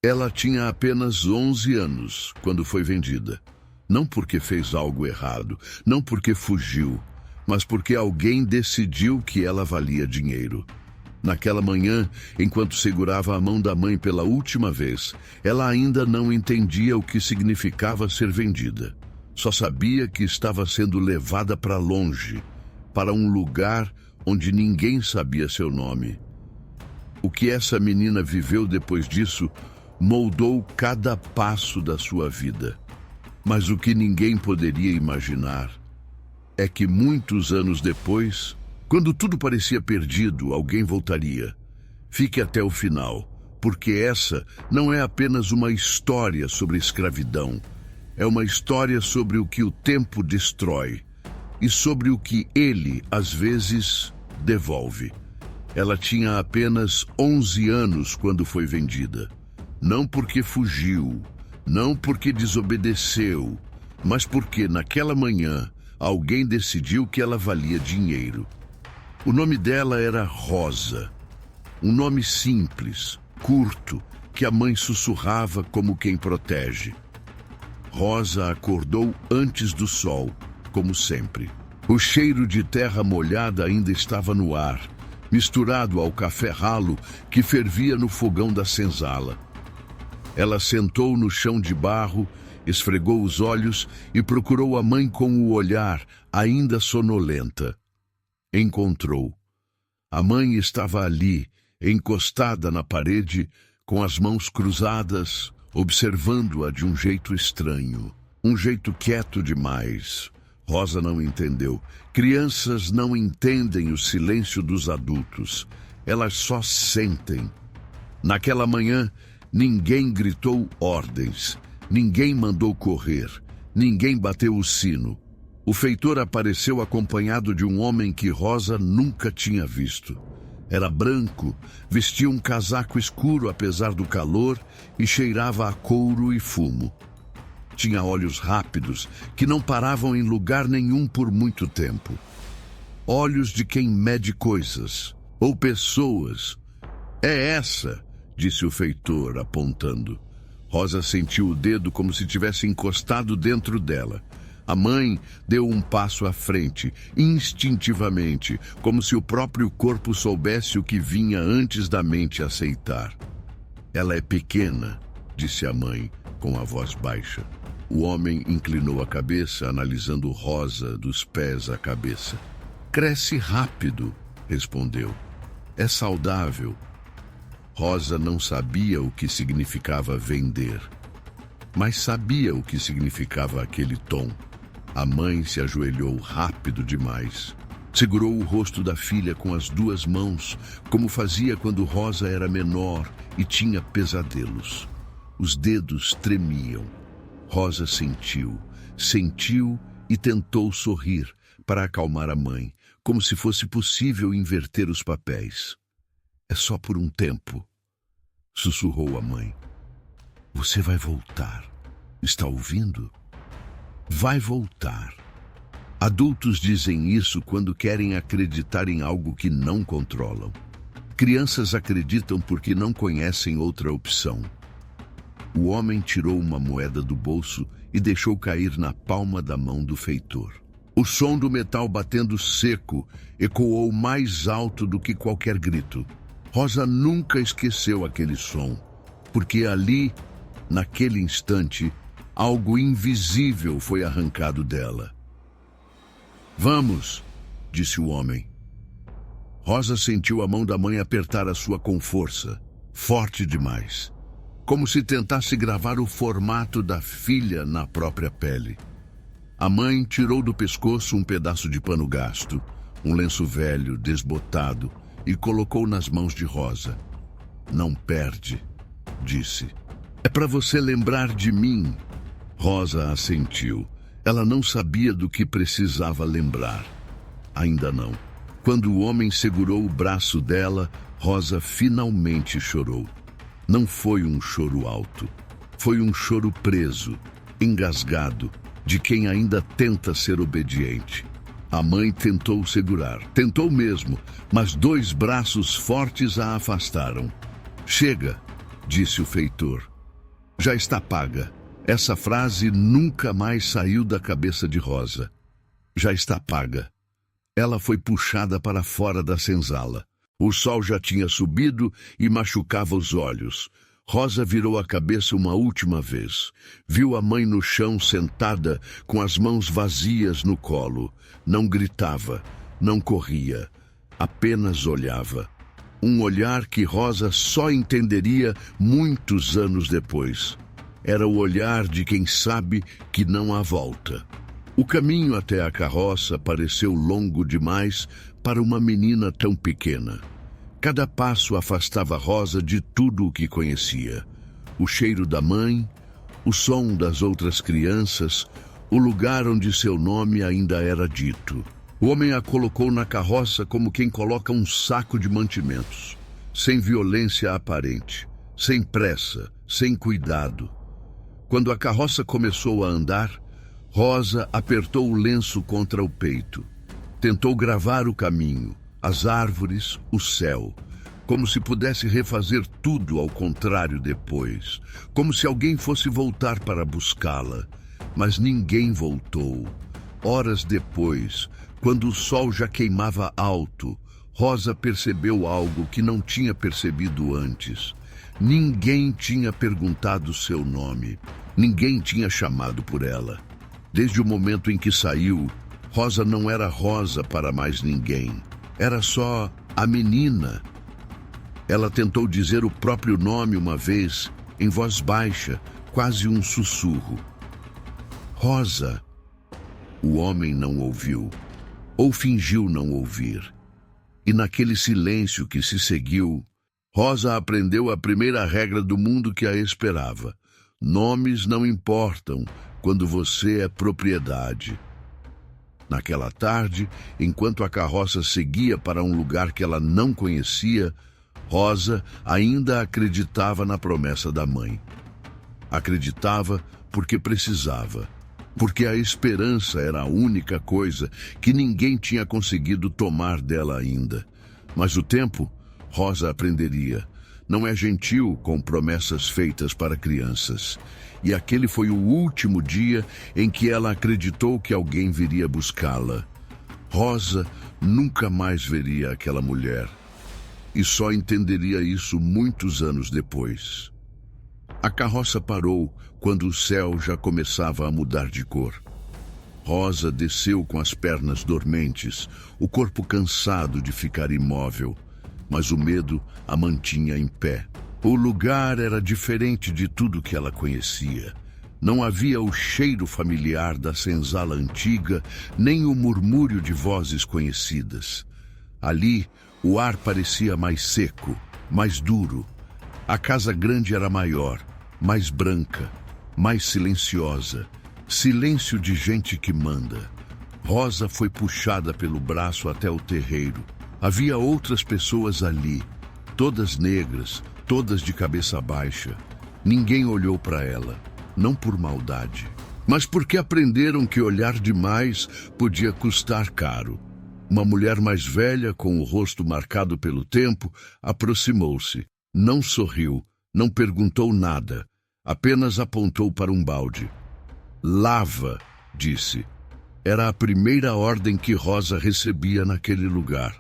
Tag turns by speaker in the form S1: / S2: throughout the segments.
S1: Ela tinha apenas 11 anos quando foi vendida. Não porque fez algo errado, não porque fugiu, mas porque alguém decidiu que ela valia dinheiro. Naquela manhã, enquanto segurava a mão da mãe pela última vez, ela ainda não entendia o que significava ser vendida. Só sabia que estava sendo levada para longe, para um lugar onde ninguém sabia seu nome. O que essa menina viveu depois disso moldou cada passo da sua vida. Mas o que ninguém poderia imaginar é que muitos anos depois, quando tudo parecia perdido, alguém voltaria. Fique até o final, porque essa não é apenas uma história sobre escravidão. É uma história sobre o que o tempo destrói e sobre o que ele, às vezes, devolve. Ela tinha apenas 11 anos quando foi vendida. Não porque fugiu, não porque desobedeceu, mas porque naquela manhã alguém decidiu que ela valia dinheiro. O nome dela era Rosa. Um nome simples, curto, que a mãe sussurrava como quem protege. Rosa acordou antes do sol, como sempre. O cheiro de terra molhada ainda estava no ar, misturado ao café ralo que fervia no fogão da senzala. Ela sentou no chão de barro, esfregou os olhos e procurou a mãe com o olhar, ainda sonolenta. Encontrou. A mãe estava ali, encostada na parede, com as mãos cruzadas, observando-a de um jeito estranho. Um jeito quieto demais. Rosa não entendeu. Crianças não entendem o silêncio dos adultos. Elas só sentem. Naquela manhã, ninguém gritou ordens, ninguém mandou correr, ninguém bateu o sino. O feitor apareceu acompanhado de um homem que Rosa nunca tinha visto. Era branco, vestia um casaco escuro apesar do calor e cheirava a couro e fumo. Tinha olhos rápidos que não paravam em lugar nenhum por muito tempo. Olhos de quem mede coisas, ou pessoas. É essa, disse o feitor, apontando. Rosa sentiu o dedo como se tivesse encostado dentro dela. A mãe deu um passo à frente, instintivamente, como se o próprio corpo soubesse o que vinha antes da mente aceitar. Ela é pequena, disse a mãe, com a voz baixa. O homem inclinou a cabeça, analisando Rosa dos pés à cabeça. Cresce rápido, respondeu. É saudável. Rosa não sabia o que significava vender, mas sabia o que significava aquele tom. A mãe se ajoelhou rápido demais. Segurou o rosto da filha com as duas mãos, como fazia quando Rosa era menor e tinha pesadelos. Os dedos tremiam. Rosa sentiu e tentou sorrir para acalmar a mãe, como se fosse possível inverter os papéis. É só por um tempo, sussurrou a mãe. Você vai voltar. Está ouvindo? Vai voltar. Adultos dizem isso quando querem acreditar em algo que não controlam. Crianças acreditam porque não conhecem outra opção. O homem tirou uma moeda do bolso e deixou cair na palma da mão do feitor. O som do metal batendo seco ecoou mais alto do que qualquer grito. Rosa nunca esqueceu aquele som, porque ali, naquele instante, algo invisível foi arrancado dela. Vamos, disse o homem. Rosa sentiu a mão da mãe apertar a sua com força, forte demais, como se tentasse gravar o formato da filha na própria pele. A mãe tirou do pescoço um pedaço de pano gasto, um lenço velho, desbotado, e colocou nas mãos de Rosa. Não perde, disse. É para você lembrar de mim. Rosa assentiu. Ela não sabia do que precisava lembrar. Ainda não. Quando o homem segurou o braço dela, Rosa finalmente chorou. Não foi um choro alto. Foi um choro preso, engasgado, de quem ainda tenta ser obediente. A mãe tentou segurar, tentou mesmo, mas dois braços fortes a afastaram. Chega, disse o feitor. Já está paga. Essa frase nunca mais saiu da cabeça de Rosa. Já está paga. Ela foi puxada para fora da senzala. O sol já tinha subido e machucava os olhos. Rosa virou a cabeça uma última vez. Viu a mãe no chão sentada, com as mãos vazias no colo. Não gritava, não corria, apenas olhava. Um olhar que Rosa só entenderia muitos anos depois. Era o olhar de quem sabe que não há volta. O caminho até a carroça pareceu longo demais para uma menina tão pequena. Cada passo afastava Rosa de tudo o que conhecia. O cheiro da mãe, o som das outras crianças, o lugar onde seu nome ainda era dito. O homem a colocou na carroça como quem coloca um saco de mantimentos, sem violência aparente, sem pressa, sem cuidado. Quando a carroça começou a andar, Rosa apertou o lenço contra o peito. Tentou gravar o caminho, as árvores, o céu, como se pudesse refazer tudo ao contrário depois, como se alguém fosse voltar para buscá-la. Mas ninguém voltou. Horas depois, quando o sol já queimava alto, Rosa percebeu algo que não tinha percebido antes. Ninguém tinha perguntado seu nome. Ninguém tinha chamado por ela. Desde o momento em que saiu, Rosa não era Rosa para mais ninguém. Era só a menina. Ela tentou dizer o próprio nome uma vez, em voz baixa, quase um sussurro. Rosa. O homem não ouviu, ou fingiu não ouvir. E naquele silêncio que se seguiu, Rosa aprendeu a primeira regra do mundo que a esperava. Nomes não importam quando você é propriedade. Naquela tarde, enquanto a carroça seguia para um lugar que ela não conhecia, Rosa ainda acreditava na promessa da mãe. Acreditava porque precisava, porque a esperança era a única coisa que ninguém tinha conseguido tomar dela ainda. Mas o tempo, Rosa aprenderia. Não é gentil com promessas feitas para crianças. E aquele foi o último dia em que ela acreditou que alguém viria buscá-la. Rosa nunca mais veria aquela mulher. E só entenderia isso muitos anos depois. A carroça parou quando o céu já começava a mudar de cor. Rosa desceu com as pernas dormentes, o corpo cansado de ficar imóvel, mas o medo a mantinha em pé. O lugar era diferente de tudo que ela conhecia. Não havia o cheiro familiar da senzala antiga, nem o murmúrio de vozes conhecidas. Ali, o ar parecia mais seco, mais duro. A casa grande era maior, mais branca, mais silenciosa. Silêncio de gente que manda. Rosa foi puxada pelo braço até o terreiro. Havia outras pessoas ali, todas negras, todas de cabeça baixa. Ninguém olhou para ela, não por maldade, mas porque aprenderam que olhar demais podia custar caro. Uma mulher mais velha, com o rosto marcado pelo tempo, aproximou-se. Não sorriu, não perguntou nada, apenas apontou para um balde. Lava, disse. Era a primeira ordem que Rosa recebia naquele lugar.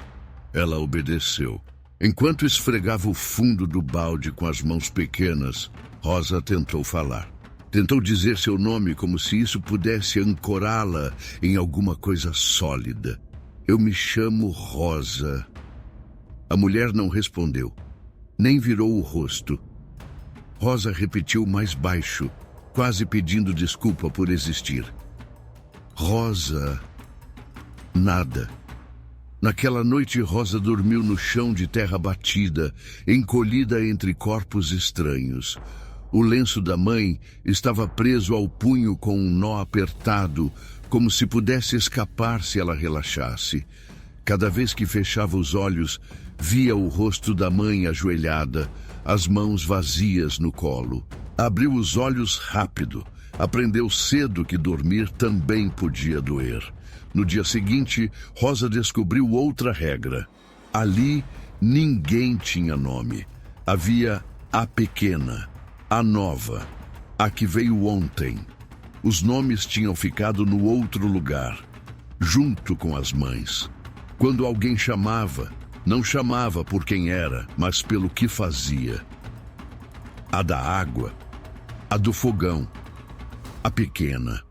S1: Ela obedeceu. Enquanto esfregava o fundo do balde com as mãos pequenas, Rosa tentou falar. Tentou dizer seu nome como se isso pudesse ancorá-la em alguma coisa sólida. Eu me chamo Rosa. A mulher não respondeu, nem virou o rosto. Rosa repetiu mais baixo, quase pedindo desculpa por existir. Rosa. Nada. Naquela noite, Rosa dormiu no chão de terra batida, encolhida entre corpos estranhos. O lenço da mãe estava preso ao punho com um nó apertado, como se pudesse escapar se ela relaxasse. Cada vez que fechava os olhos, via o rosto da mãe ajoelhada, as mãos vazias no colo. Abriu os olhos rápido. Aprendeu cedo que dormir também podia doer. No dia seguinte, Rosa descobriu outra regra. Ali, ninguém tinha nome. Havia a pequena, a nova, A que veio ontem. Os nomes tinham ficado no outro lugar, junto com as mães. Quando alguém chamava, não chamava por quem era, mas pelo que fazia. A da água, a do fogão, a pequena.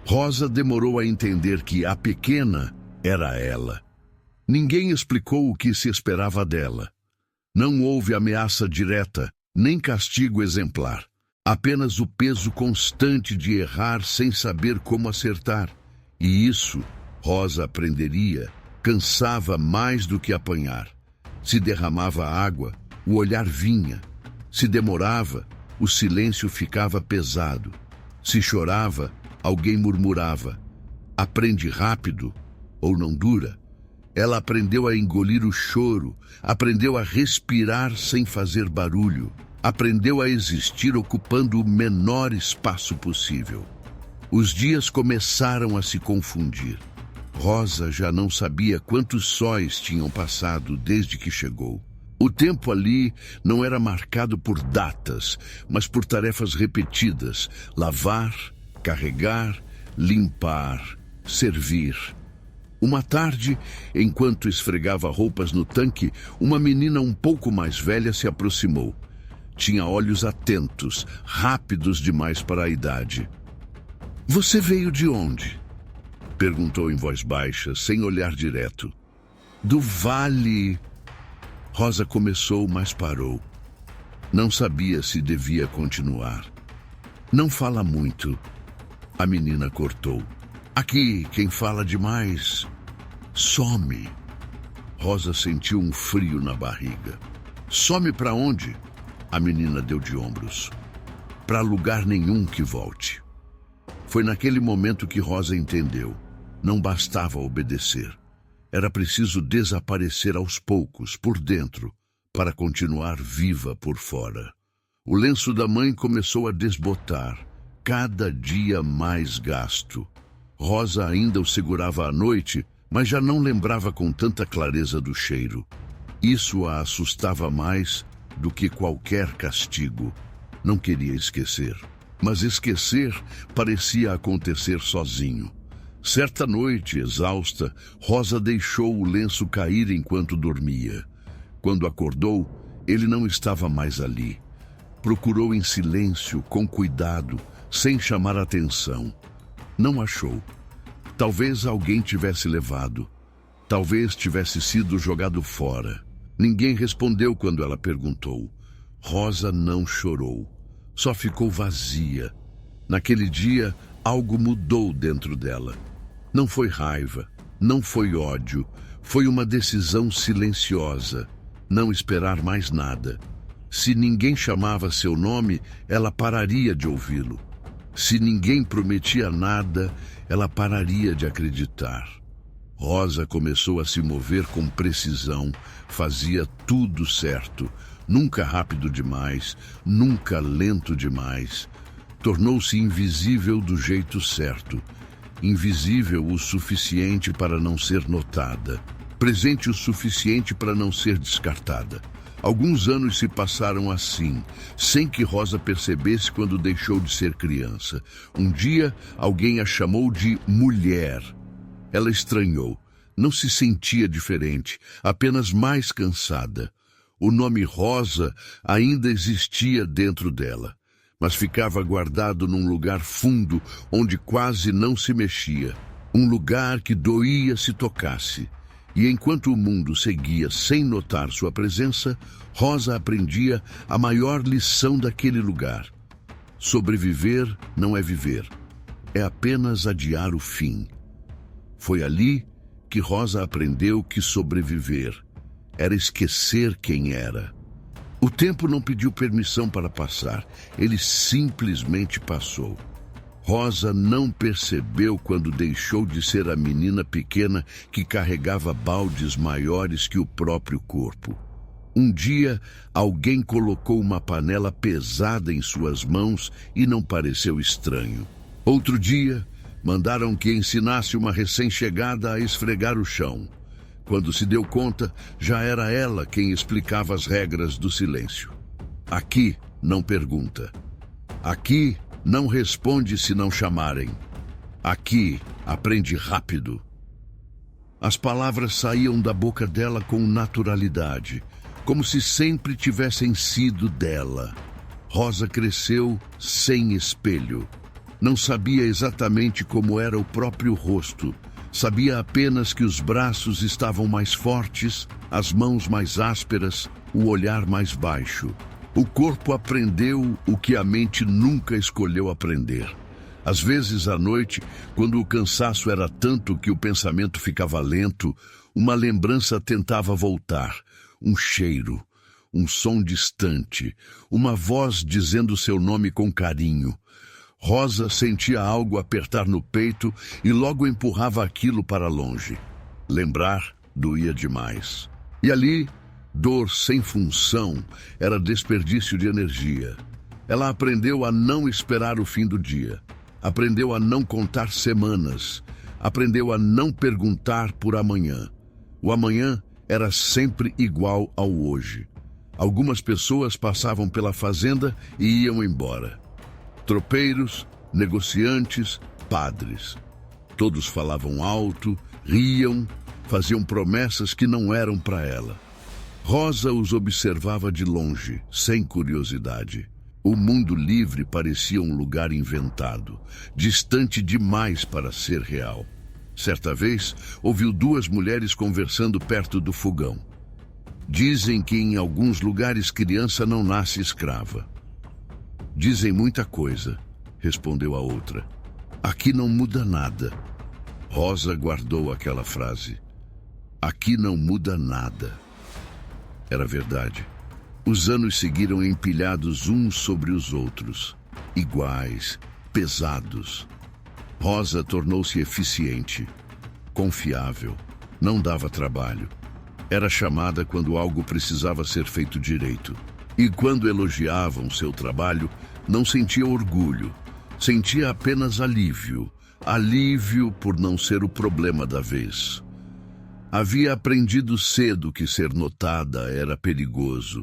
S1: Rosa demorou a entender que a pequena era ela. Ninguém explicou o que se esperava dela. Não houve ameaça direta, nem castigo exemplar. Apenas o peso constante de errar sem saber como acertar. E isso, Rosa aprenderia, cansava mais do que apanhar. Se derramava água, o olhar vinha. Se demorava, o silêncio ficava pesado. Se chorava, alguém murmurava. Aprende rápido ou não dura? Ela aprendeu a engolir o choro, aprendeu a respirar sem fazer barulho. Aprendeu a existir ocupando o menor espaço possível. Os dias começaram a se confundir. Rosa já não sabia quantos sóis tinham passado desde que chegou. O tempo ali não era marcado por datas, mas por tarefas repetidas: lavar, carregar, limpar, servir. Uma tarde, enquanto esfregava roupas no tanque, uma menina um pouco mais velha se aproximou. Tinha olhos atentos, rápidos demais para a idade. "Você veio de onde?" perguntou em voz baixa, sem olhar direto. "Do vale." Rosa começou, mas parou. Não sabia se devia continuar. "Não fala muito." A menina cortou. "Aqui, quem fala demais some." Rosa sentiu um frio na barriga. "Some para onde?" A menina deu de ombros. "Para lugar nenhum que volte." Foi naquele momento que Rosa entendeu. Não bastava obedecer. Era preciso desaparecer aos poucos, por dentro, para continuar viva por fora. O lenço da mãe começou a desbotar, cada dia mais gasto. Rosa ainda o segurava à noite, mas já não lembrava com tanta clareza do cheiro. Isso a assustava mais do que qualquer castigo. Não queria esquecer. Mas esquecer parecia acontecer sozinho. Certa noite, exausta, Rosa deixou o lenço cair enquanto dormia. Quando acordou, ele não estava mais ali. Procurou em silêncio, com cuidado, sem chamar atenção. Não achou. Talvez alguém tivesse levado. Talvez tivesse sido jogado fora. Ninguém respondeu quando ela perguntou. Rosa não chorou. Só ficou vazia. Naquele dia, algo mudou dentro dela. Não foi raiva, não foi ódio. Foi uma decisão silenciosa. Não esperar mais nada. Se ninguém chamava seu nome, ela pararia de ouvi-lo. Se ninguém prometia nada, ela pararia de acreditar. Rosa começou a se mover com precisão, fazia tudo certo, nunca rápido demais, nunca lento demais. Tornou-se invisível do jeito certo, invisível o suficiente para não ser notada, presente o suficiente para não ser descartada. Alguns anos se passaram assim, sem que Rosa percebesse quando deixou de ser criança. Um dia, alguém a chamou de mulher. Ela estranhou. Não se sentia diferente, apenas mais cansada. O nome Rosa ainda existia dentro dela, mas ficava guardado num lugar fundo onde quase não se mexia. Um lugar que doía se tocasse. E enquanto o mundo seguia sem notar sua presença, Rosa aprendia a maior lição daquele lugar. Sobreviver não é viver, é apenas adiar o fim. Foi ali que Rosa aprendeu que sobreviver era esquecer quem era. O tempo não pediu permissão para passar, ele simplesmente passou. Rosa não percebeu quando deixou de ser a menina pequena que carregava baldes maiores que o próprio corpo. Um dia, alguém colocou uma panela pesada em suas mãos e não pareceu estranho. Outro dia, mandaram que ensinasse uma recém-chegada a esfregar o chão. Quando se deu conta, já era ela quem explicava as regras do silêncio. Aqui não pergunta. Aqui não responde se não chamarem. Aqui aprende rápido. As palavras saíam da boca dela com naturalidade, como se sempre tivessem sido dela. Rosa cresceu sem espelho. Não sabia exatamente como era o próprio rosto. Sabia apenas que os braços estavam mais fortes, as mãos mais ásperas, o olhar mais baixo. O corpo aprendeu o que a mente nunca escolheu aprender. Às vezes, à noite, quando o cansaço era tanto que o pensamento ficava lento, uma lembrança tentava voltar. Um cheiro, um som distante, uma voz dizendo seu nome com carinho. Rosa sentia algo apertar no peito e logo empurrava aquilo para longe. Lembrar doía demais. E ali, dor sem função era desperdício de energia. Ela aprendeu a não esperar o fim do dia. Aprendeu a não contar semanas. Aprendeu a não perguntar por amanhã. O amanhã era sempre igual ao hoje. Algumas pessoas passavam pela fazenda e iam embora. Tropeiros, negociantes, padres. Todos falavam alto, riam, faziam promessas que não eram para ela. Rosa os observava de longe, sem curiosidade. O mundo livre parecia um lugar inventado, distante demais para ser real. Certa vez, ouviu duas mulheres conversando perto do fogão. Dizem que em alguns lugares criança não nasce escrava. Dizem muita coisa, respondeu a outra. Aqui não muda nada. Rosa guardou aquela frase. Aqui não muda nada. Era verdade. Os anos seguiram empilhados uns sobre os outros, iguais, pesados. Rosa tornou-se eficiente, confiável, não dava trabalho. Era chamada quando algo precisava ser feito direito. E quando elogiavam seu trabalho, não sentia orgulho, sentia apenas alívio. Alívio por não ser o problema da vez. Havia aprendido cedo que ser notada era perigoso.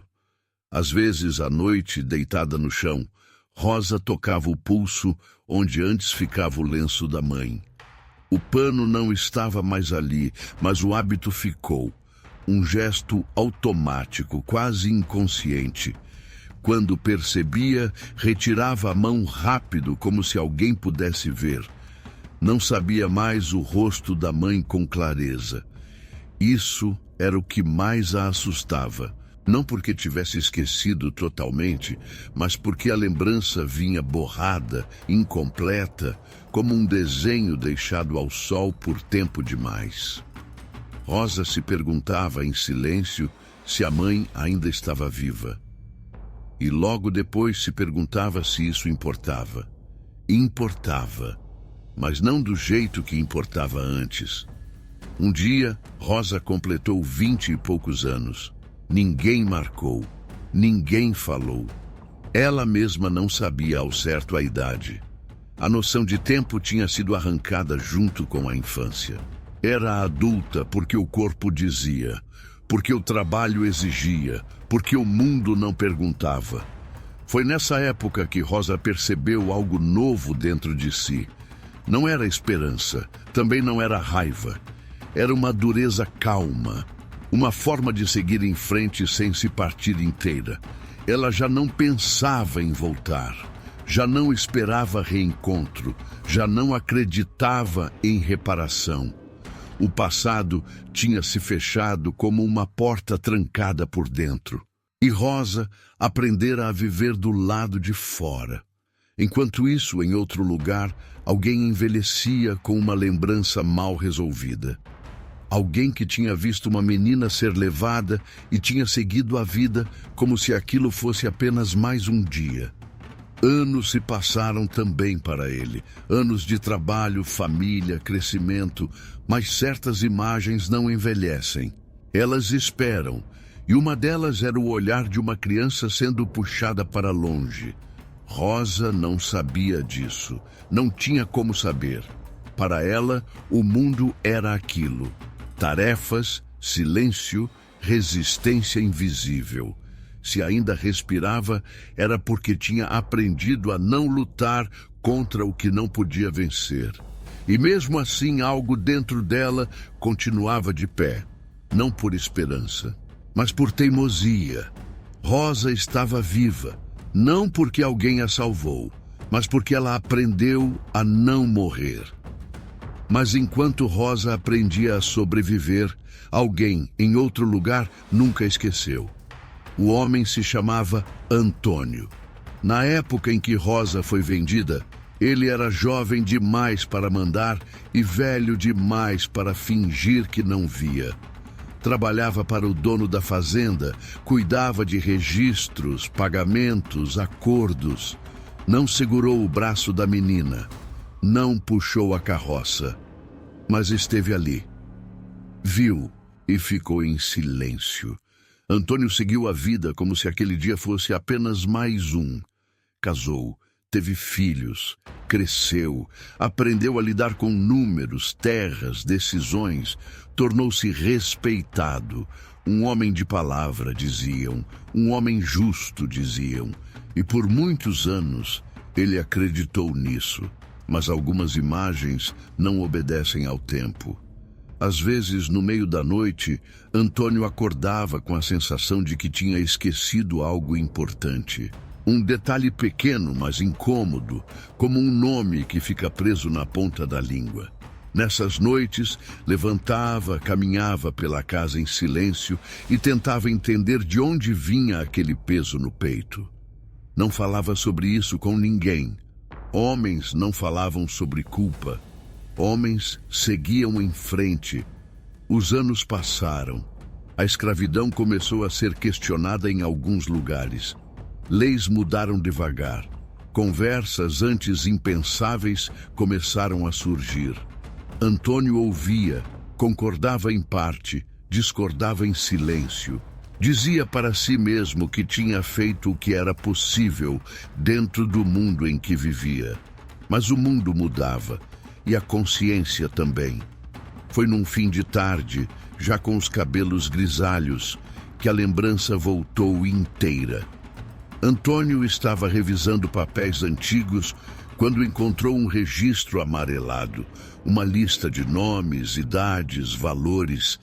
S1: Às vezes, à noite, deitada no chão, Rosa tocava o pulso onde antes ficava o lenço da mãe. O pano não estava mais ali, mas o hábito ficou. Um gesto automático, quase inconsciente. Quando percebia, retirava a mão rápido, como se alguém pudesse ver. Não sabia mais o rosto da mãe com clareza. Isso era o que mais a assustava. Não porque tivesse esquecido totalmente, mas porque a lembrança vinha borrada, incompleta, como um desenho deixado ao sol por tempo demais. Rosa se perguntava em silêncio se a mãe ainda estava viva. E logo depois se perguntava se isso importava. Importava, mas não do jeito que importava antes. Um dia, Rosa completou 20 e poucos anos. Ninguém marcou, ninguém falou. Ela mesma não sabia ao certo a idade. A noção de tempo tinha sido arrancada junto com a infância. Era adulta porque o corpo dizia, porque o trabalho exigia, porque o mundo não perguntava. Foi nessa época que Rosa percebeu algo novo dentro de si. Não era esperança, também não era raiva. Era uma dureza calma, uma forma de seguir em frente sem se partir inteira. Ela já não pensava em voltar, já não esperava reencontro, já não acreditava em reparação. O passado tinha se fechado como uma porta trancada por dentro. E Rosa aprendera a viver do lado de fora. Enquanto isso, em outro lugar, alguém envelhecia com uma lembrança mal resolvida. Alguém que tinha visto uma menina ser levada e tinha seguido a vida como se aquilo fosse apenas mais um dia. Anos se passaram também para ele. Anos de trabalho, família, crescimento, mas certas imagens não envelhecem. Elas esperam, e uma delas era o olhar de uma criança sendo puxada para longe. Rosa não sabia disso, não tinha como saber. Para ela, o mundo era aquilo. Tarefas, silêncio, resistência invisível. Se ainda respirava, era porque tinha aprendido a não lutar contra o que não podia vencer. E mesmo assim, algo dentro dela continuava de pé, não por esperança, mas por teimosia. Rosa estava viva, não porque alguém a salvou, mas porque ela aprendeu a não morrer. Mas enquanto Rosa aprendia a sobreviver, alguém em outro lugar nunca esqueceu. O homem se chamava Antônio. Na época em que Rosa foi vendida, ele era jovem demais para mandar e velho demais para fingir que não via. Trabalhava para o dono da fazenda, cuidava de registros, pagamentos, acordos. Não segurou o braço da menina, não puxou a carroça, mas esteve ali. Viu e ficou em silêncio. Antônio seguiu a vida como se aquele dia fosse apenas mais um. Casou, teve filhos, cresceu, aprendeu a lidar com números, terras, decisões, tornou-se respeitado. Um homem de palavra, diziam, um homem justo, diziam. E por muitos anos ele acreditou nisso. Mas algumas imagens não obedecem ao tempo. Às vezes, no meio da noite, Antônio acordava com a sensação de que tinha esquecido algo importante. Um detalhe pequeno, mas incômodo, como um nome que fica preso na ponta da língua. Nessas noites, levantava, caminhava pela casa em silêncio e tentava entender de onde vinha aquele peso no peito. Não falava sobre isso com ninguém. Homens não falavam sobre culpa. Homens seguiam em frente. Os anos passaram. A escravidão começou a ser questionada em alguns lugares. Leis mudaram devagar. Conversas antes impensáveis começaram a surgir. Antônio ouvia, concordava em parte, discordava em silêncio. Dizia para si mesmo que tinha feito o que era possível dentro do mundo em que vivia. Mas o mundo mudava. E a consciência também. Foi num fim de tarde, já com os cabelos grisalhos, que a lembrança voltou inteira. Antônio estava revisando papéis antigos quando encontrou um registro amarelado, uma lista de nomes, idades, valores,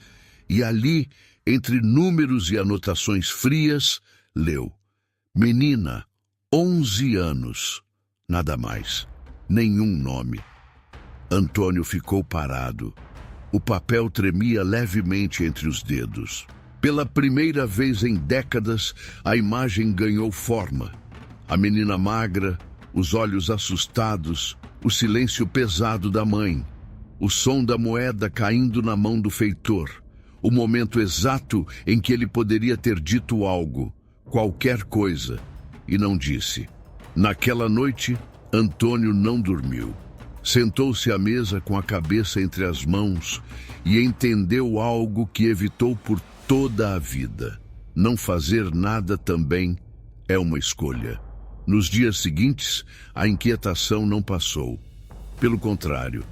S1: e ali, entre números e anotações frias, leu: menina, 11 anos, nada mais, nenhum nome. Antônio ficou parado. O papel tremia levemente entre os dedos. Pela primeira vez em décadas, a imagem ganhou forma. A menina magra, os olhos assustados, o silêncio pesado da mãe, o som da moeda caindo na mão do feitor, o momento exato em que ele poderia ter dito algo, qualquer coisa, e não disse. Naquela noite, Antônio não dormiu. Sentou-se à mesa com a cabeça entre as mãos e entendeu algo que evitou por toda a vida. Não fazer nada também é uma escolha. Nos dias seguintes, a inquietação não passou. Pelo contrário,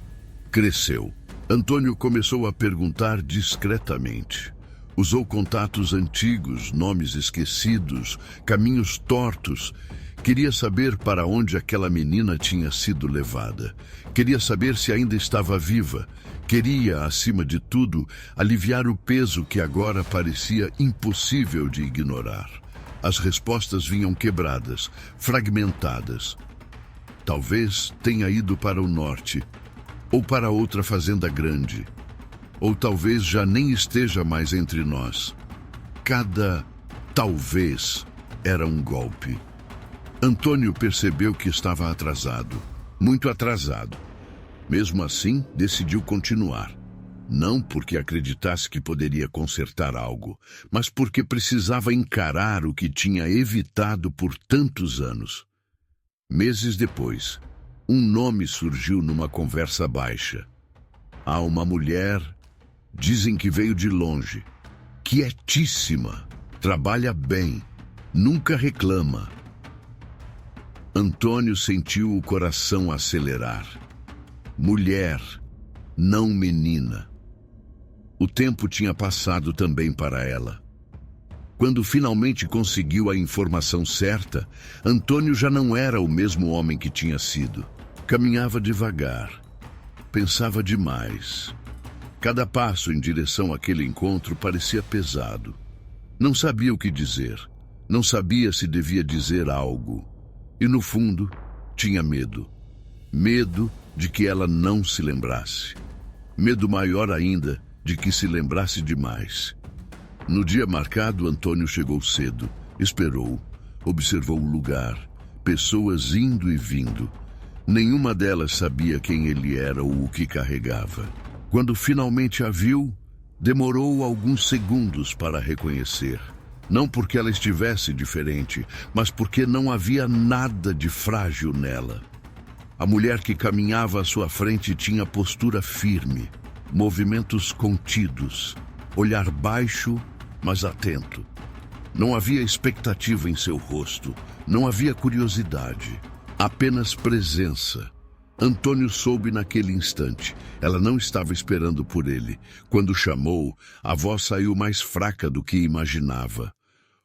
S1: cresceu. Antônio começou a perguntar discretamente. Usou contatos antigos, nomes esquecidos, caminhos tortos. Queria saber para onde aquela menina tinha sido levada. Queria saber se ainda estava viva. Queria, acima de tudo, aliviar o peso que agora parecia impossível de ignorar. As respostas vinham quebradas, fragmentadas. Talvez tenha ido para o norte, ou para outra fazenda grande, ou talvez já nem esteja mais entre nós. Cada talvez era um golpe. Antônio percebeu que estava atrasado, muito atrasado. Mesmo assim, decidiu continuar. Não porque acreditasse que poderia consertar algo, mas porque precisava encarar o que tinha evitado por tantos anos. Meses depois, um nome surgiu numa conversa baixa. Há uma mulher, dizem que veio de longe, quietíssima, trabalha bem, nunca reclama. Antônio sentiu o coração acelerar. Mulher, não menina. O tempo tinha passado também para ela. Quando finalmente conseguiu a informação certa, Antônio já não era o mesmo homem que tinha sido. Caminhava devagar, pensava demais. Cada passo em direção àquele encontro parecia pesado. Não sabia o que dizer, não sabia se devia dizer algo. E no fundo, tinha medo. Medo de que ela não se lembrasse. Medo maior ainda de que se lembrasse demais. No dia marcado, Antônio chegou cedo, esperou, observou o lugar, pessoas indo e vindo. Nenhuma delas sabia quem ele era ou o que carregava. Quando finalmente a viu, demorou alguns segundos para reconhecer. Não porque ela estivesse diferente, mas porque não havia nada de frágil nela. A mulher que caminhava à sua frente tinha postura firme, movimentos contidos, olhar baixo, mas atento. Não havia expectativa em seu rosto, não havia curiosidade, apenas presença. Antônio soube naquele instante. Ela não estava esperando por ele. Quando chamou, a voz saiu mais fraca do que imaginava.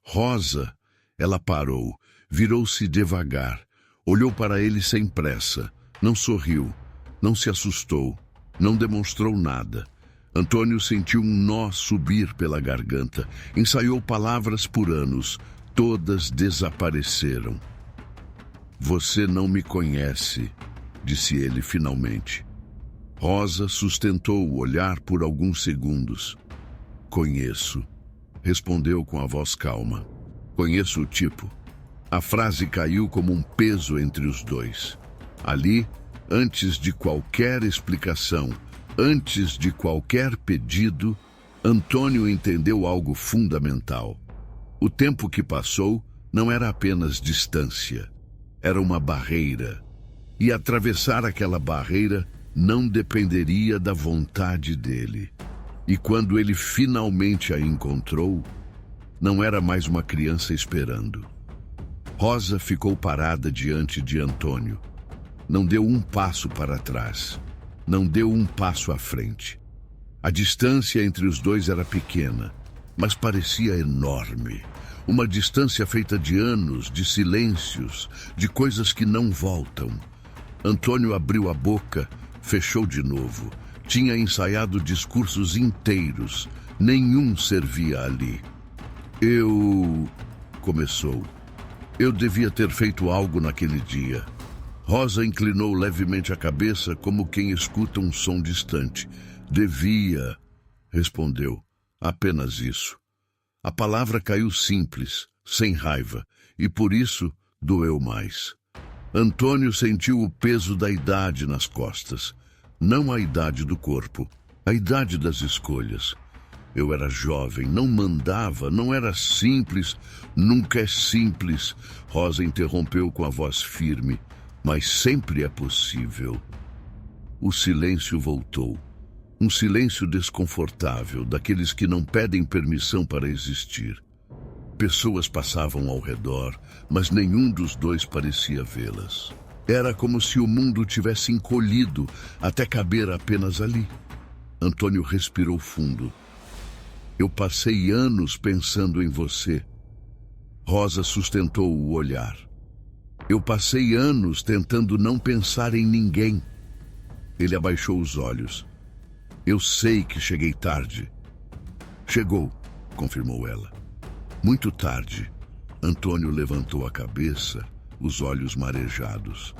S1: Rosa, ela parou, virou-se devagar, olhou para ele sem pressa, não sorriu, não se assustou, não demonstrou nada. Antônio sentiu um nó subir pela garganta, ensaiou palavras por anos, todas desapareceram. Você não me conhece, disse ele finalmente. Rosa sustentou o olhar por alguns segundos. Conheço, respondeu com a voz calma. Conheço o tipo. A frase caiu como um peso entre os dois. Ali, antes de qualquer explicação, antes de qualquer pedido, Antônio entendeu algo fundamental. O tempo que passou não era apenas distância, era uma barreira. E atravessar aquela barreira não dependeria da vontade dele. E quando ele finalmente a encontrou, não era mais uma criança esperando. Rosa ficou parada diante de Antônio. Não deu um passo para trás. Não deu um passo à frente. A distância entre os dois era pequena, mas parecia enorme. Uma distância feita de anos, de silêncios, de coisas que não voltam. Antônio abriu a boca, fechou de novo. Tinha ensaiado discursos inteiros. Nenhum servia ali. Começou. Eu devia ter feito algo naquele dia. Rosa inclinou levemente a cabeça como quem escuta um som distante. Devia, respondeu. Apenas isso. A palavra caiu simples, sem raiva, e por isso doeu mais. Antônio sentiu o peso da idade nas costas. Não a idade do corpo, a idade das escolhas. Eu era jovem, não mandava, não era simples, nunca é simples. Rosa interrompeu com a voz firme. Mas sempre é possível. O silêncio voltou. Um silêncio desconfortável, daqueles que não pedem permissão para existir. Pessoas passavam ao redor, mas nenhum dos dois parecia vê-las. Era como se o mundo tivesse encolhido até caber apenas ali. Antônio respirou fundo. Eu passei anos pensando em você. Rosa sustentou o olhar. Eu passei anos tentando não pensar em ninguém. Ele abaixou os olhos. Eu sei que cheguei tarde. Chegou, confirmou ela. Muito tarde. Antônio levantou a cabeça, os olhos marejados.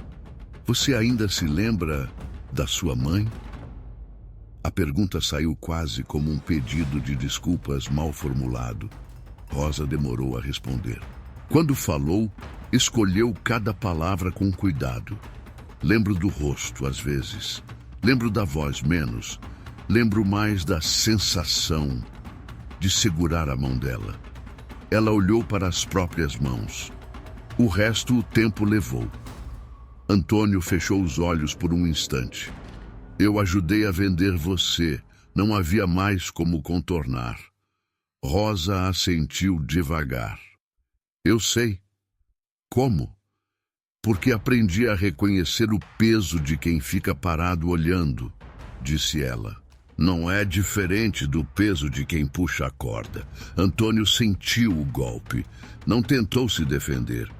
S1: Você ainda se lembra da sua mãe? A pergunta saiu quase como um pedido de desculpas mal formulado. Rosa demorou a responder. Quando falou, escolheu cada palavra com cuidado. Lembro do rosto, às vezes. Lembro da voz, menos. Lembro mais da sensação de segurar a mão dela. Ela olhou para as próprias mãos. O resto o tempo levou. Antônio fechou os olhos por um instante. Eu ajudei a vender você. Não havia mais como contornar. Rosa assentiu devagar. Eu sei. Como? Porque aprendi a reconhecer o peso de quem fica parado olhando, disse ela. Não é diferente do peso de quem puxa a corda. Antônio sentiu o golpe. Não tentou se defender.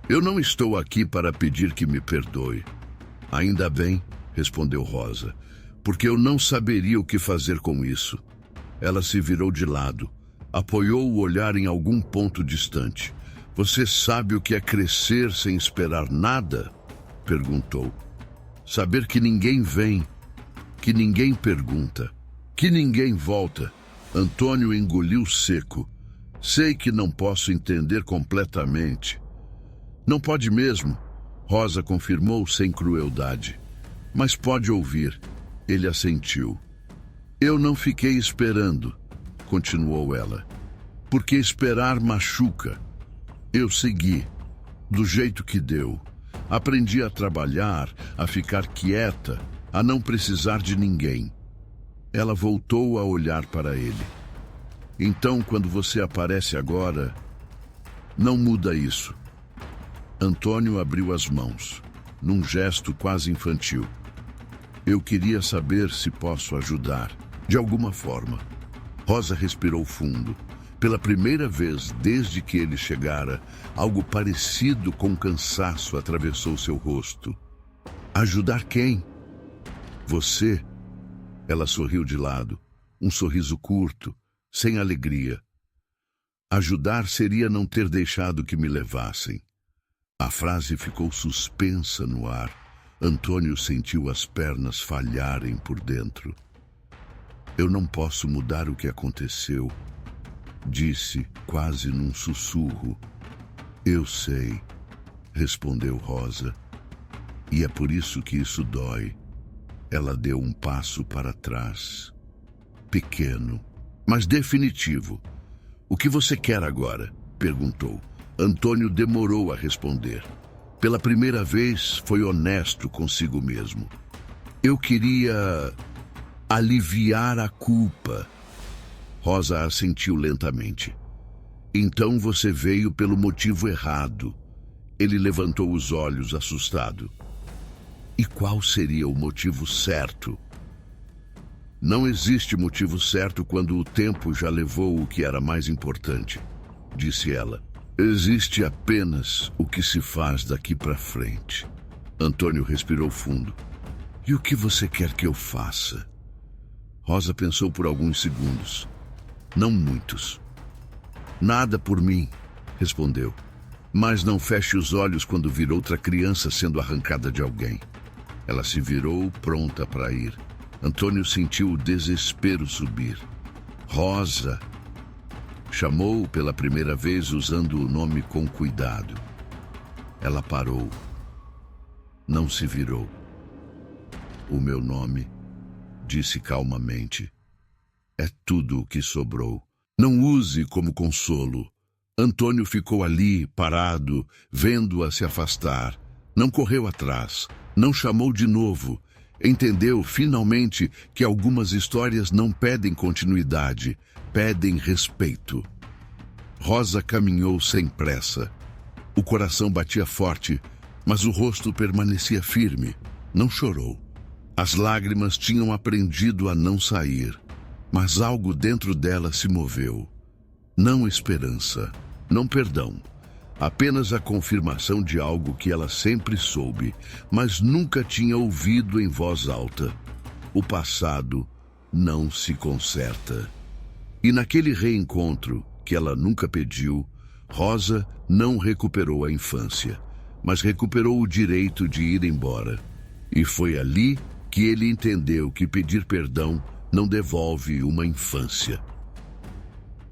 S1: Eu não estou aqui para pedir que me perdoe. Ainda bem, respondeu Rosa, porque eu não saberia o que fazer com isso. Ela se virou de lado, apoiou o olhar em algum ponto distante. Você sabe o que é crescer sem esperar nada? Perguntou. Saber que ninguém vem, que ninguém pergunta, que ninguém volta. Antônio engoliu seco. Sei que não posso entender completamente. Não pode mesmo, Rosa confirmou sem crueldade. Mas pode ouvir. Ele assentiu. Eu não fiquei esperando, continuou ela, porque esperar machuca. Eu segui, do jeito que deu. Aprendi a trabalhar, a ficar quieta, a não precisar de ninguém. Ela voltou a olhar para ele. Então, quando você aparece agora, não muda isso. Antônio abriu as mãos, num gesto quase infantil. Eu queria saber se posso ajudar, de alguma forma. Rosa respirou fundo. Pela primeira vez desde que ele chegara, algo parecido com cansaço atravessou seu rosto. Ajudar quem? Você? Ela sorriu de lado, um sorriso curto, sem alegria. Ajudar seria não ter deixado que me levassem. A frase ficou suspensa no ar. Antônio sentiu as pernas falharem por dentro. Eu não posso mudar o que aconteceu, disse, quase num sussurro. Eu sei, respondeu Rosa. E é por isso que isso dói. Ela deu um passo para trás. Pequeno, mas definitivo. O que você quer agora? Perguntou. Antônio demorou a responder. Pela primeira vez, foi honesto consigo mesmo. Eu queria aliviar a culpa. Rosa assentiu lentamente. Então você veio pelo motivo errado. Ele levantou os olhos, assustado. E qual seria o motivo certo? Não existe motivo certo quando o tempo já levou o que era mais importante, disse ela. Existe apenas o que se faz daqui para frente. Antônio respirou fundo. E o que você quer que eu faça? Rosa pensou por alguns segundos. Não muitos. Nada por mim, respondeu. Mas não feche os olhos quando vir outra criança sendo arrancada de alguém. Ela se virou, pronta para ir. Antônio sentiu o desespero subir. Rosa! Chamou pela primeira vez usando o nome com cuidado. Ela parou. Não se virou. O meu nome, disse calmamente, é tudo o que sobrou. Não use como consolo. Antônio ficou ali, parado, vendo-a se afastar. Não correu atrás, não chamou de novo. Entendeu, finalmente, que algumas histórias não pedem continuidade, pedem respeito. Rosa caminhou sem pressa. O coração batia forte, mas o rosto permanecia firme. Não chorou. As lágrimas tinham aprendido a não sair, mas algo dentro dela se moveu. Não esperança, não perdão. Apenas a confirmação de algo que ela sempre soube, mas nunca tinha ouvido em voz alta. O passado não se conserta. E naquele reencontro, que ela nunca pediu, Rosa não recuperou a infância, mas recuperou o direito de ir embora. E foi ali que ele entendeu que pedir perdão não devolve uma infância.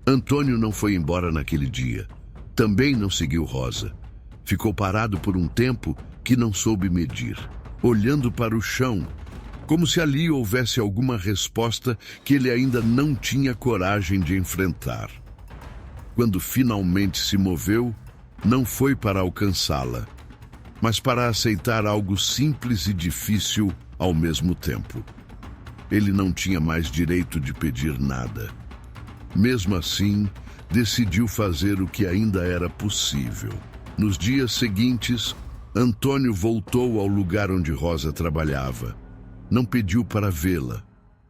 S1: Antônio não foi embora naquele dia. Também não seguiu Rosa. Ficou parado por um tempo que não soube medir, olhando para o chão, como se ali houvesse alguma resposta que ele ainda não tinha coragem de enfrentar. Quando finalmente se moveu, não foi para alcançá-la, mas para aceitar algo simples e difícil ao mesmo tempo. Ele não tinha mais direito de pedir nada. Mesmo assim, decidiu fazer o que ainda era possível. Nos dias seguintes, Antônio voltou ao lugar onde Rosa trabalhava. Não pediu para vê-la.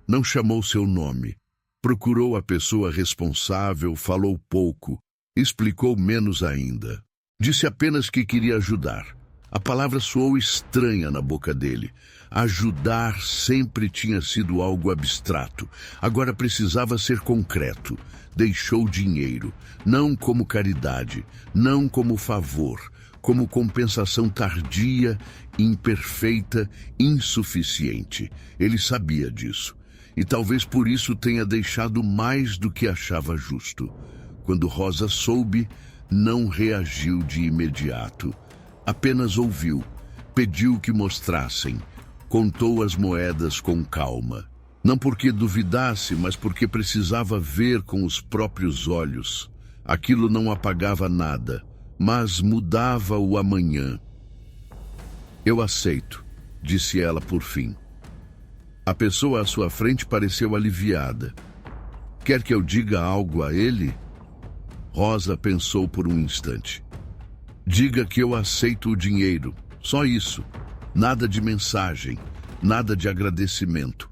S1: Não chamou seu nome. Procurou a pessoa responsável, falou pouco, explicou menos ainda. Disse apenas que queria ajudar. A palavra soou estranha na boca dele. Ajudar sempre tinha sido algo abstrato. Agora precisava ser concreto. Deixou dinheiro, não como caridade, não como favor, como compensação tardia, imperfeita, insuficiente. Ele sabia disso. E talvez por isso tenha deixado mais do que achava justo. Quando Rosa soube, não reagiu de imediato. Apenas ouviu, pediu que mostrassem, contou as moedas com calma. Não porque duvidasse, mas porque precisava ver com os próprios olhos. Aquilo não apagava nada, mas mudava o amanhã. Eu aceito, disse ela por fim. A pessoa à sua frente pareceu aliviada. Quer que eu diga algo a ele? Rosa pensou por um instante. Diga que eu aceito o dinheiro, só isso. Nada de mensagem, nada de agradecimento.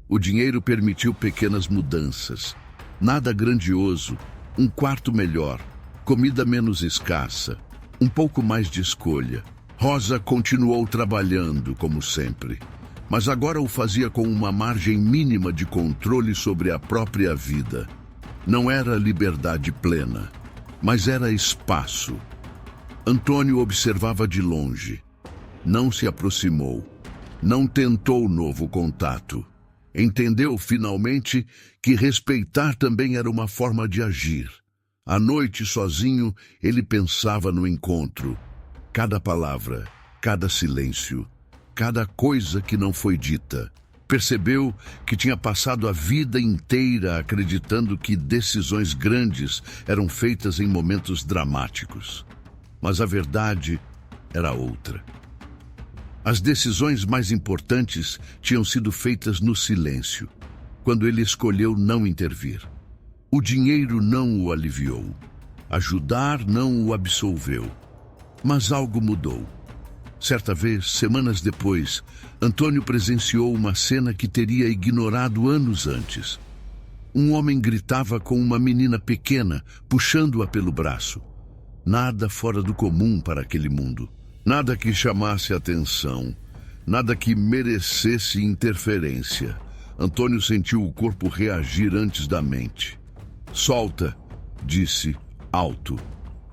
S1: O dinheiro permitiu pequenas mudanças. Nada grandioso, um quarto melhor, comida menos escassa, um pouco mais de escolha. Rosa continuou trabalhando, como sempre, mas agora o fazia com uma margem mínima de controle sobre a própria vida. Não era liberdade plena, mas era espaço. Antônio observava de longe. Não se aproximou. Não tentou novo contato. Entendeu, finalmente, que respeitar também era uma forma de agir. À noite, sozinho, ele pensava no encontro. Cada palavra, cada silêncio, cada coisa que não foi dita. Percebeu que tinha passado a vida inteira acreditando que decisões grandes eram feitas em momentos dramáticos. Mas a verdade era outra. As decisões mais importantes tinham sido feitas no silêncio, quando ele escolheu não intervir. O dinheiro não o aliviou. Ajudar não o absolveu. Mas algo mudou. Certa vez, semanas depois, Antônio presenciou uma cena que teria ignorado anos antes. Um homem gritava com uma menina pequena, puxando-a pelo braço. Nada fora do comum para aquele mundo. Nada que chamasse atenção. Nada que merecesse interferência. Antônio sentiu o corpo reagir antes da mente. Solta, disse, alto.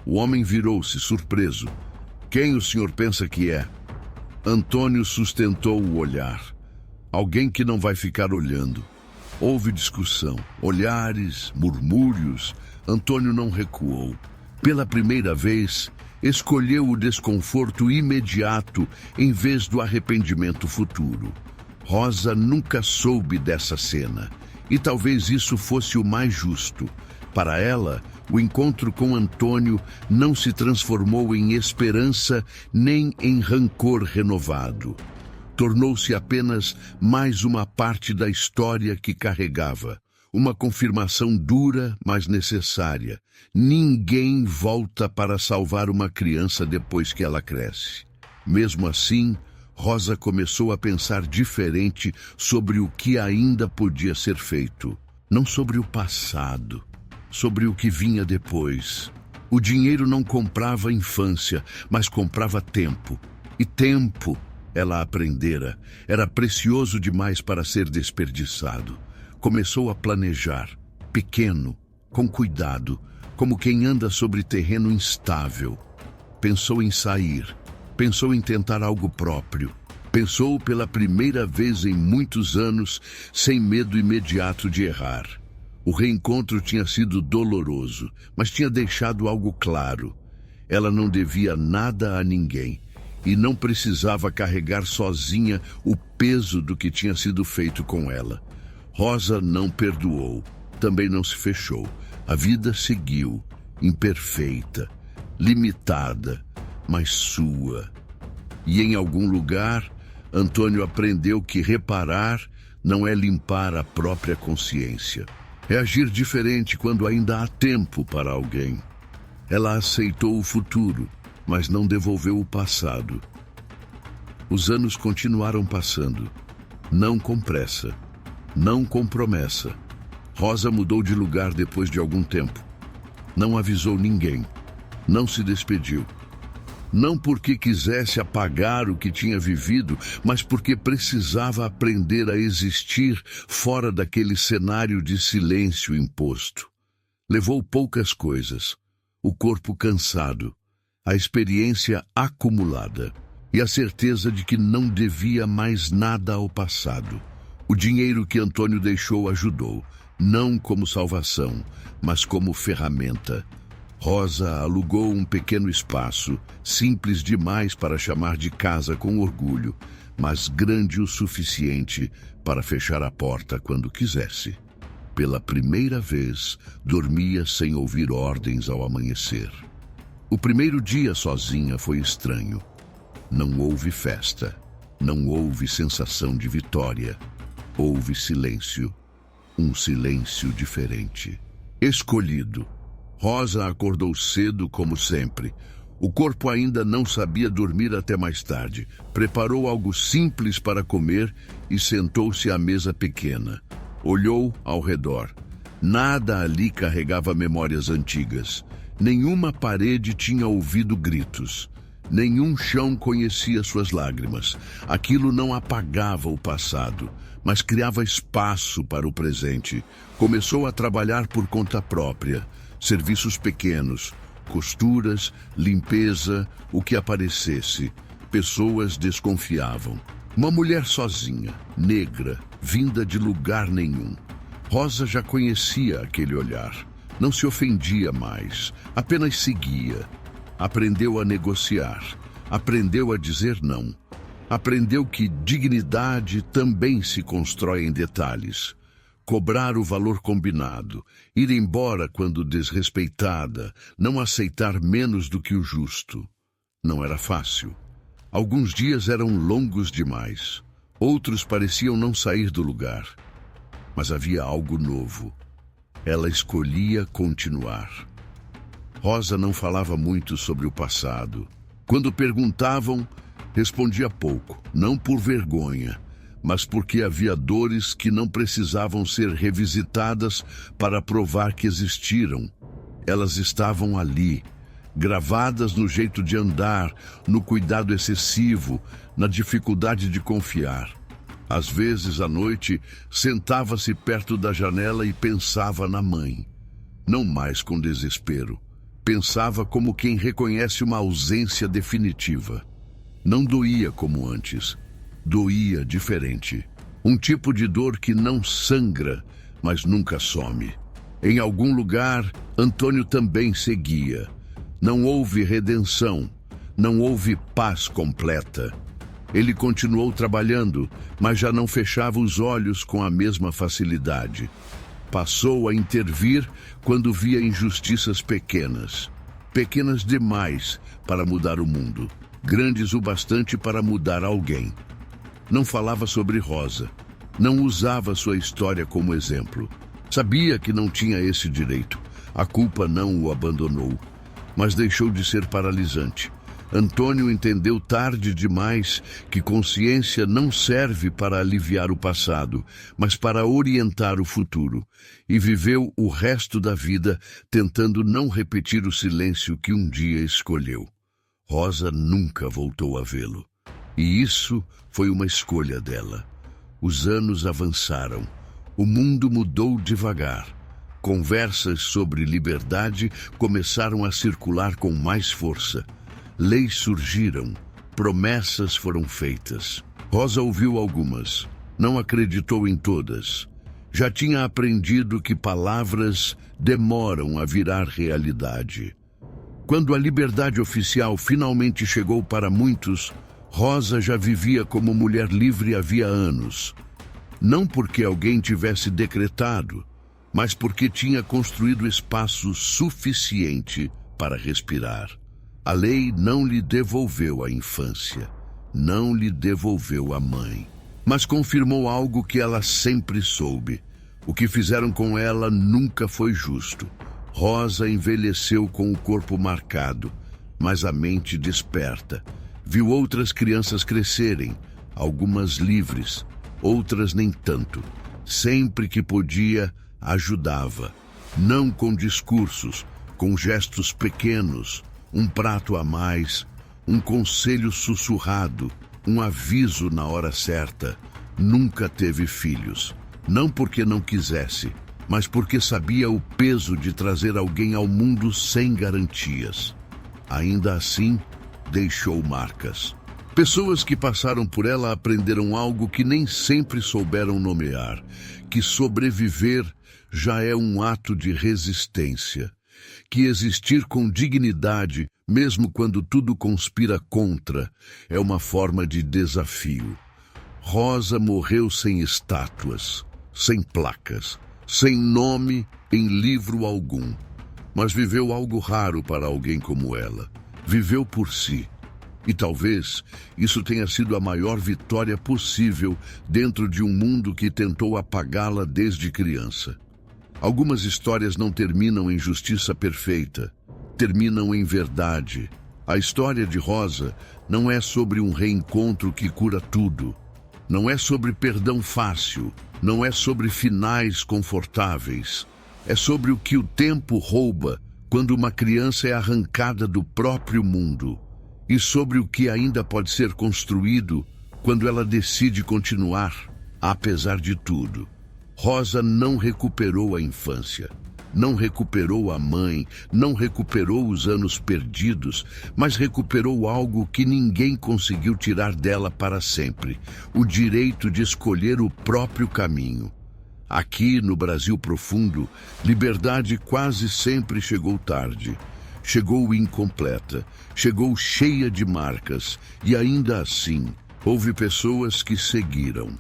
S1: O homem virou-se, surpreso. Quem o senhor pensa que é? Antônio sustentou o olhar. Alguém que não vai ficar olhando. Houve discussão, olhares, murmúrios. Antônio não recuou. Pela primeira vez, escolheu o desconforto imediato em vez do arrependimento futuro. Rosa nunca soube dessa cena, e talvez isso fosse o mais justo. Para ela, o encontro com Antônio não se transformou em esperança nem em rancor renovado. Tornou-se apenas mais uma parte da história que carregava. Uma confirmação dura, mas necessária. Ninguém volta para salvar uma criança depois que ela cresce. Mesmo assim, Rosa começou a pensar diferente sobre o que ainda podia ser feito. Não sobre o passado, sobre o que vinha depois. O dinheiro não comprava infância, mas comprava tempo. E tempo, ela aprendera, era precioso demais para ser desperdiçado. Começou a planejar, pequeno, com cuidado, como quem anda sobre terreno instável. Pensou em sair, pensou em tentar algo próprio. Pensou pela primeira vez em muitos anos, sem medo imediato de errar. O reencontro tinha sido doloroso, mas tinha deixado algo claro. Ela não devia nada a ninguém e não precisava carregar sozinha o peso do que tinha sido feito com ela. Rosa não perdoou, também não se fechou. A vida seguiu, imperfeita, limitada, mas sua. E em algum lugar, Antônio aprendeu que reparar não é limpar a própria consciência. É agir diferente quando ainda há tempo para alguém. Ela aceitou o futuro, mas não devolveu o passado. Os anos continuaram passando, não com pressa. não com promessa. Rosa mudou de lugar depois de algum tempo. Não avisou ninguém. Não se despediu. Não porque quisesse apagar o que tinha vivido, mas porque precisava aprender a existir fora daquele cenário de silêncio imposto. Levou poucas coisas: o corpo cansado, a experiência acumulada e a certeza de que não devia mais nada ao passado. O dinheiro que Antônio deixou ajudou, não como salvação, mas como ferramenta. Rosa alugou um pequeno espaço, simples demais para chamar de casa com orgulho, mas grande o suficiente para fechar a porta quando quisesse. Pela primeira vez, dormia sem ouvir ordens ao amanhecer. O primeiro dia sozinha foi estranho. Não houve festa, não houve sensação de vitória. Houve silêncio, um silêncio diferente. Escolhido. Rosa acordou cedo, como sempre. O corpo ainda não sabia dormir até mais tarde. Preparou algo simples para comer e sentou-se à mesa pequena. Olhou ao redor. Nada ali carregava memórias antigas. Nenhuma parede tinha ouvido gritos. Nenhum chão conhecia suas lágrimas. Aquilo não apagava o passado, mas criava espaço para o presente. Começou a trabalhar por conta própria. Serviços pequenos, costuras, limpeza, o que aparecesse. Pessoas desconfiavam. Uma mulher sozinha, negra, vinda de lugar nenhum. Rosa já conhecia aquele olhar. Não se ofendia mais, apenas seguia. Aprendeu a negociar, aprendeu a dizer não. Aprendeu que dignidade também se constrói em detalhes. Cobrar o valor combinado, ir embora quando desrespeitada, não aceitar menos do que o justo. Não era fácil. Alguns dias eram longos demais. Outros pareciam não sair do lugar. Mas havia algo novo. Ela escolhia continuar. Rosa não falava muito sobre o passado. Quando perguntavam, respondia pouco, não por vergonha, mas porque havia dores que não precisavam ser revisitadas para provar que existiram. Elas estavam ali, gravadas no jeito de andar, no cuidado excessivo, na dificuldade de confiar. Às vezes, à noite, sentava-se perto da janela e pensava na mãe. Não mais com desespero. Pensava como quem reconhece uma ausência definitiva. Não doía como antes. Doía diferente. Um tipo de dor que não sangra, mas nunca some. Em algum lugar, Antônio também seguia. Não houve redenção. Não houve paz completa. Ele continuou trabalhando, mas já não fechava os olhos com a mesma facilidade. Passou a intervir quando via injustiças pequenas. Pequenas demais para mudar o mundo. Grandes o bastante para mudar alguém. Não falava sobre Rosa. Não usava sua história como exemplo. Sabia que não tinha esse direito. A culpa não o abandonou, mas deixou de ser paralisante. Antônio entendeu tarde demais que consciência não serve para aliviar o passado, mas para orientar o futuro, e viveu o resto da vida tentando não repetir o silêncio que um dia escolheu. Rosa nunca voltou a vê-lo, e isso foi uma escolha dela. Os anos avançaram, o mundo mudou devagar. Conversas sobre liberdade começaram a circular com mais força. Leis surgiram, promessas foram feitas. Rosa ouviu algumas, não acreditou em todas. Já tinha aprendido que palavras demoram a virar realidade. Quando a liberdade oficial finalmente chegou para muitos, Rosa já vivia como mulher livre havia anos. Não porque alguém tivesse decretado, mas porque tinha construído espaço suficiente para respirar. A lei não lhe devolveu a infância, não lhe devolveu a mãe, mas confirmou algo que ela sempre soube. O que fizeram com ela nunca foi justo. Rosa envelheceu com o corpo marcado, mas a mente desperta. Viu outras crianças crescerem, algumas livres, outras nem tanto. Sempre que podia, ajudava. Não com discursos, com gestos pequenos, um prato a mais, um conselho sussurrado, um aviso na hora certa. Nunca teve filhos. Não porque não quisesse, mas porque sabia o peso de trazer alguém ao mundo sem garantias. Ainda assim, deixou marcas. Pessoas que passaram por ela aprenderam algo que nem sempre souberam nomear, que sobreviver já é um ato de resistência, que existir com dignidade, mesmo quando tudo conspira contra, é uma forma de desafio. Rosa morreu sem estátuas, sem placas, sem nome em livro algum, mas viveu algo raro para alguém como ela. Viveu por si. E talvez isso tenha sido a maior vitória possível dentro de um mundo que tentou apagá-la desde criança. Algumas histórias não terminam em justiça perfeita, terminam em verdade. A história de Rosa não é sobre um reencontro que cura tudo. Não é sobre perdão fácil, não é sobre finais confortáveis. É sobre o que o tempo rouba quando uma criança é arrancada do próprio mundo. E sobre o que ainda pode ser construído quando ela decide continuar, apesar de tudo. Rosa não recuperou a infância, não recuperou a mãe, não recuperou os anos perdidos, mas recuperou algo que ninguém conseguiu tirar dela para sempre: o direito de escolher o próprio caminho. Aqui, no Brasil profundo, liberdade quase sempre chegou tarde. Chegou incompleta, chegou cheia de marcas, e ainda assim, houve pessoas que seguiram,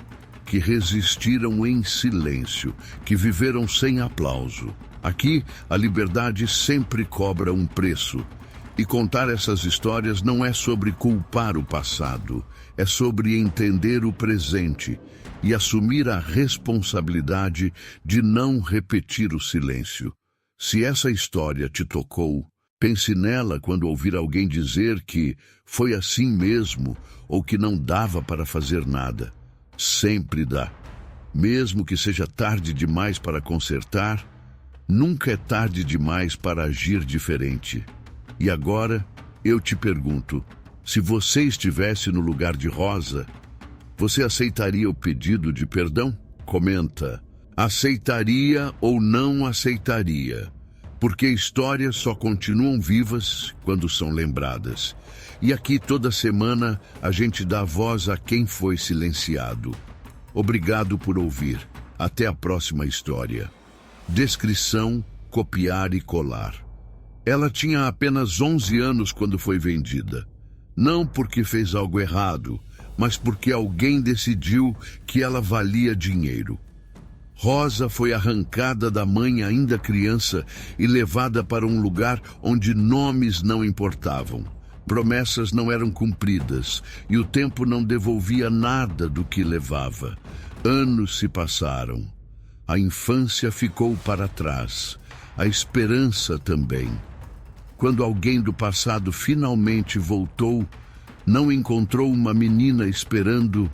S1: que resistiram em silêncio, que viveram sem aplauso. Aqui, a liberdade sempre cobra um preço. E contar essas histórias não é sobre culpar o passado, é sobre entender o presente e assumir a responsabilidade de não repetir o silêncio. Se essa história te tocou, pense nela quando ouvir alguém dizer que foi assim mesmo ou que não dava para fazer nada. Sempre dá. Mesmo que seja tarde demais para consertar, nunca é tarde demais para agir diferente. E agora, eu te pergunto, se você estivesse no lugar de Rosa, você aceitaria o pedido de perdão? Comenta. Aceitaria ou não aceitaria? Porque histórias só continuam vivas quando são lembradas. E aqui toda semana a gente dá voz a quem foi silenciado. Obrigado por ouvir. Até a próxima história. Descrição: copiar e colar. Ela tinha apenas 11 anos quando foi vendida. Não porque fez algo errado, mas porque alguém decidiu que ela valia dinheiro. Rosa foi arrancada da mãe ainda criança e levada para um lugar onde nomes não importavam. Promessas não eram cumpridas e o tempo não devolvia nada do que levava. Anos se passaram. A infância ficou para trás. A esperança também. Quando alguém do passado finalmente voltou, não encontrou uma menina esperando.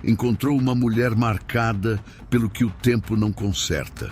S1: Encontrou uma mulher marcada pelo que o tempo não conserta.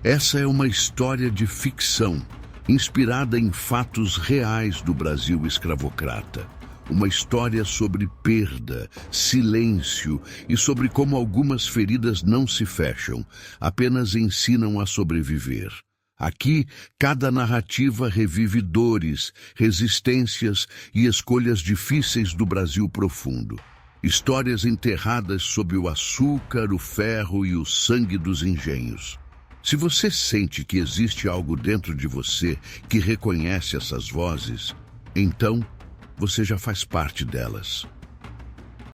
S1: Essa é uma história de ficção, inspirada em fatos reais do Brasil escravocrata. Uma história sobre perda, silêncio e sobre como algumas feridas não se fecham, apenas ensinam a sobreviver. Aqui, cada narrativa revive dores, resistências e escolhas difíceis do Brasil profundo. Histórias enterradas sob o açúcar, o ferro e o sangue dos engenhos. Se você sente que existe algo dentro de você que reconhece essas vozes, então você já faz parte delas.